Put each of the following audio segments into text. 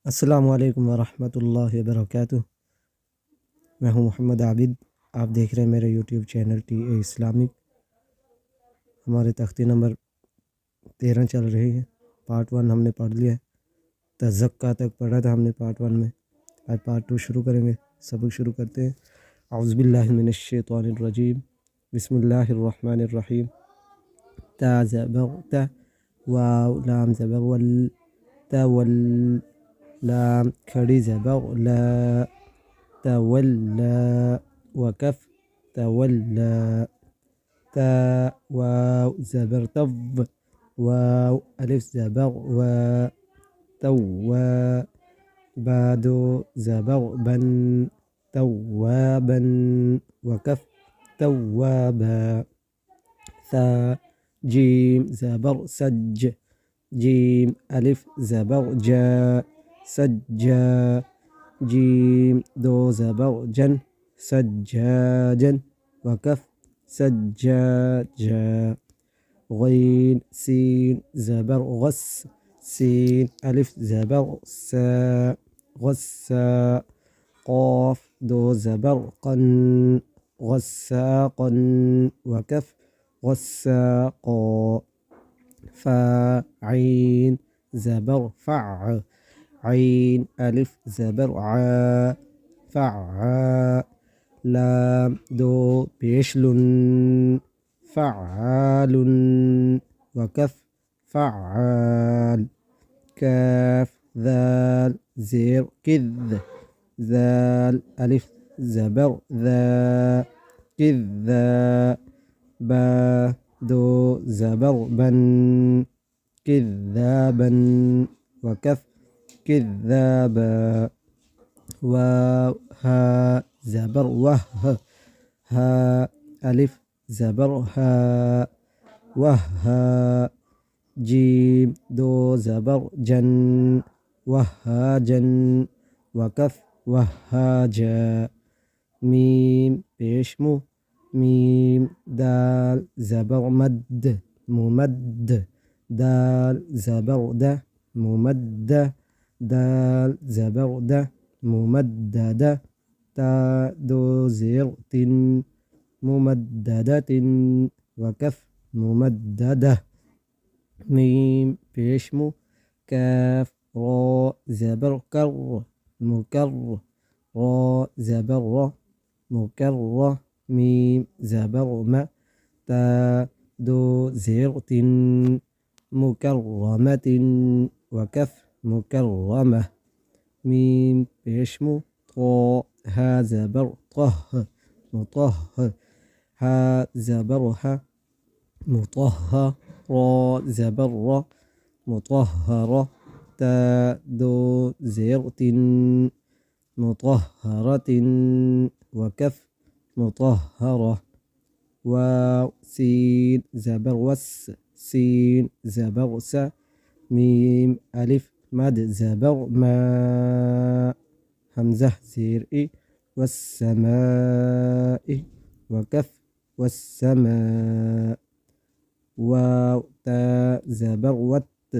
अस्सलामु अलैकुम वरहमतुल्लाहि वबरकातुह। मैं हूं मोहम्मद आबिद। आप देख रहे हैं मेरे यूट्यूब चैनल टी इस्लामिक। हमारे तख्ती नंबर 13 चल रही है। पार्ट 1 हमने पढ़ लिया है। तज़क्का तक पढ़ा था हमने पार्ट 1 में। आज पार्ट 2 शुरू करेंगे। सबक शुरू करते हैं। औज़ु बिल्लाहि मिनश शैतानिर रजीम। बिस्मिल्लाहिर रहमानिर रहीम। ता ज़बर ता, वाव लाम ज़बर वल, तवल, लाम खड़ी ज़बर ला, तवल्ला, वकफ तवल्ला, تا واو زبر طف، واو ألف زبر و، توا، بادو زبر بن، توابا، وكف توابا، ثا جيم زبر سج، جيم ألف زبر جا، سجا، جيم دو زبر جن، سجاجا، وكف سجاجا، غين سين زبر غس، سين ألف زبر سا، غسا، قاف دو زبر قن، غساقا، وكف غساقا، فا عين زبر فع، عين ألف زبر عا، فعا، لام دو بيشلن، فعال، وكف فعال، كاف ذال زير كذ، ذال ألف زبر ذا، كذا، با دو زبر بن، كذابا، وكف كذابا، واو ها زبر وه، ها ألف زبر ها، وها، جيم دو زبر جن، وهاجا، وكف وهاجا، ميم بيشمو، ميم دال زبر مد، ممد، دال زبر ده، ممدة، دال زبر ده، ممددة، تا دو زير تن، ممددة، وكف ممددة، ميم بيشمو، كاف را زبر كر، مكر، را زبر را، مكرة، ميم زبر ما، تا دو زير تن، مكرمة، وكف مكرمة، ميم بيشمو، طا ها زبر طه، مطه، ها زبر ها، مطهر، را زبر را، مطهرة، تا دو زير تن، مطهرة، وكف مطهرة، واو سين زبر وس، سين زبر س، ميم ألف مد زبر ما، همزة زير إي، والسماء، وكف والسماء، واو تا زبر وت،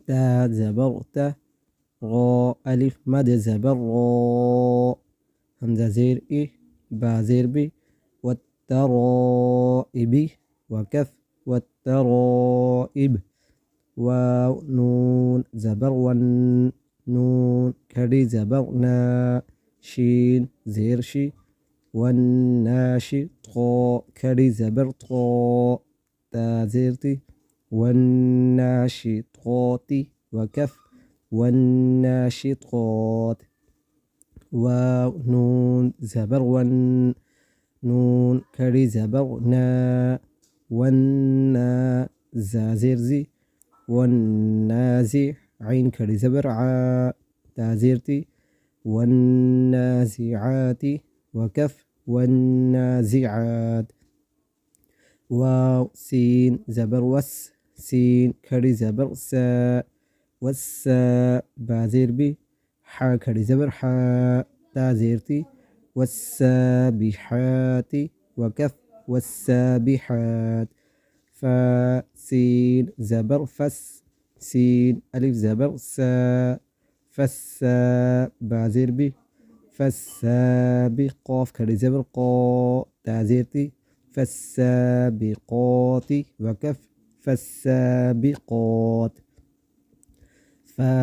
تا زبر تا، را ألف مد زبر را، همزة زير إي، با زير بي، والترائب، وكف والترائب، واو نون زبر ون، نون كري زبر نا، شين زير شي، والناشي، طا كري زبر طا، تا زيرتي، والناشي طاتي، وكف والناشطات، واو نون زبر ون، نون كري زبر نا، والنا زازيرزي، والنازي عين كري زبر ع، تازيرتي، والنازعات، وكف والنازعات، واو سين زبر وس، سين كري زبر سا، والسا بازير بي، حا كري زبر حا، تازيرتي، والسابحات، وكف والسابحات، فا سين زبر فس، سين ألف زبر سا، फस्सा बाज़ेर बी फस्साबिक़ात खड़ी ज़बर क़ा ताज़ेर ती फस्साबिक़ाति वक़फ़ फस्साबिक़ात फ़ा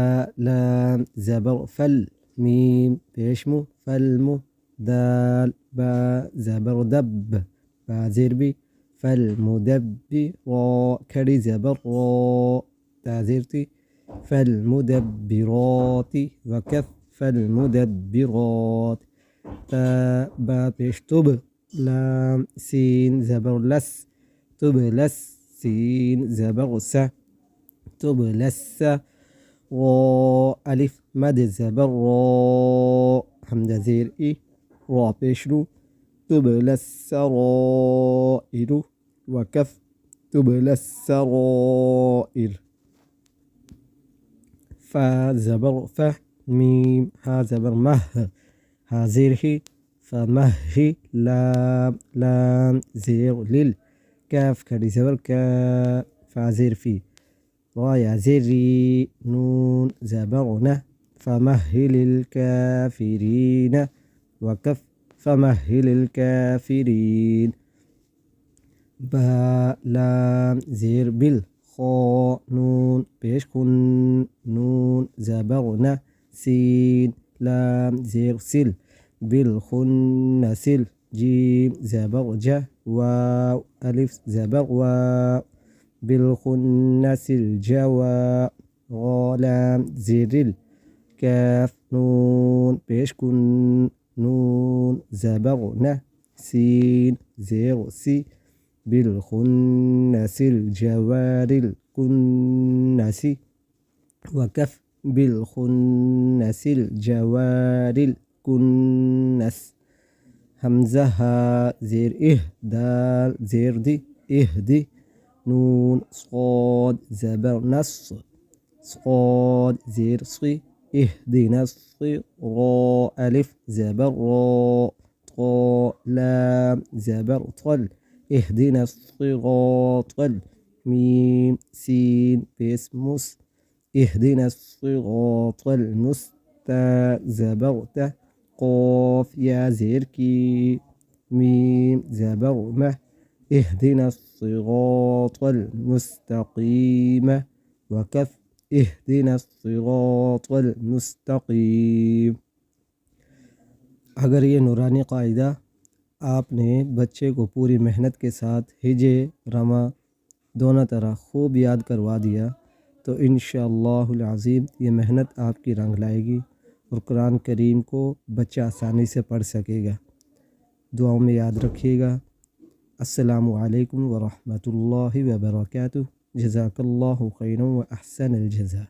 लाम ज़बर फल मीम पेशमु फलमु दाल बा ज़बर दब बाज़ेर बी फलमुदब्बि रा खड़ी ज़बर रा ताज़ेर ती फलमुदब्बिराति वक़फ़ फलमुदब्बिरात ता बा पेश तुब लाम सीन ज़बर लस तुबलस सीन ज़बर स तुबलस रा अलिफ मद ज़बर रा हमज़ा ज़ेर ई रा पेश रू तुबलस सराइरु वक़फ़ तुबलस सराइर फ़ा ज़बर फ़ मीम हा ज़बर मह हा ज़ेर ही फ़महि लाम लाम ज़ेर लिल काफ खड़ी ज़बर का फ़ा ज़ेर फ़ी रा या ज़ेरी नून ज़बर न फ़महिल काफ़िरीन वक़फ़ फ़महिल काफ़िरीन बा लाम ज़ेर बिल खा नून पेश कुन नून ज़बर न सीन लाम ज़ेर सिल बिल खुन्नसिल जीम ज़बर ज वाव अलिफ ज़बर वाव बिल खुन्नसिल जवा लाम ज़ेरिल काफ नून पेश कुन नून ज़बर न सीन ज़ेर सी बिल खुन्नसिल जवारिल कुन्नसी वक़फ़ बिल खुन्नसिल जवारिल कुन्नस हमज़ा हा ज़ेर इह दाल ज़ेर दी इह दी नून स्वाद ज़बर नस स्वाद ज़ेर सी इह दी नस रा अलिफ ज़बर रा ता लाम ज़बर तल इह दी नस तल मीम सीन पेश मुस اهدنا الصراط المستقيم قاف يا زيركي ميم زبر مه اهدنا الصراط المستقيم وكف اهدنا الصراط المستقيम। अगर ये नूरानी कायदा आपने बच्चे को पूरी मेहनत के साथ हिजे रमा दोनों तरह खूब याद करवा दिया तो इंशाअल्लाहुल अज़ीम ये मेहनत आपकी रंग लाएगी और कुरान करीम को बच्चा आसानी से पढ़ सकेगा। दुआओं में याद रखिएगा। अस्सलामु अलैकुम व रहमतुल्लाहि व बरकातुहू। जज़ाकल्लाहु खैरन व अहसनल जज़ा।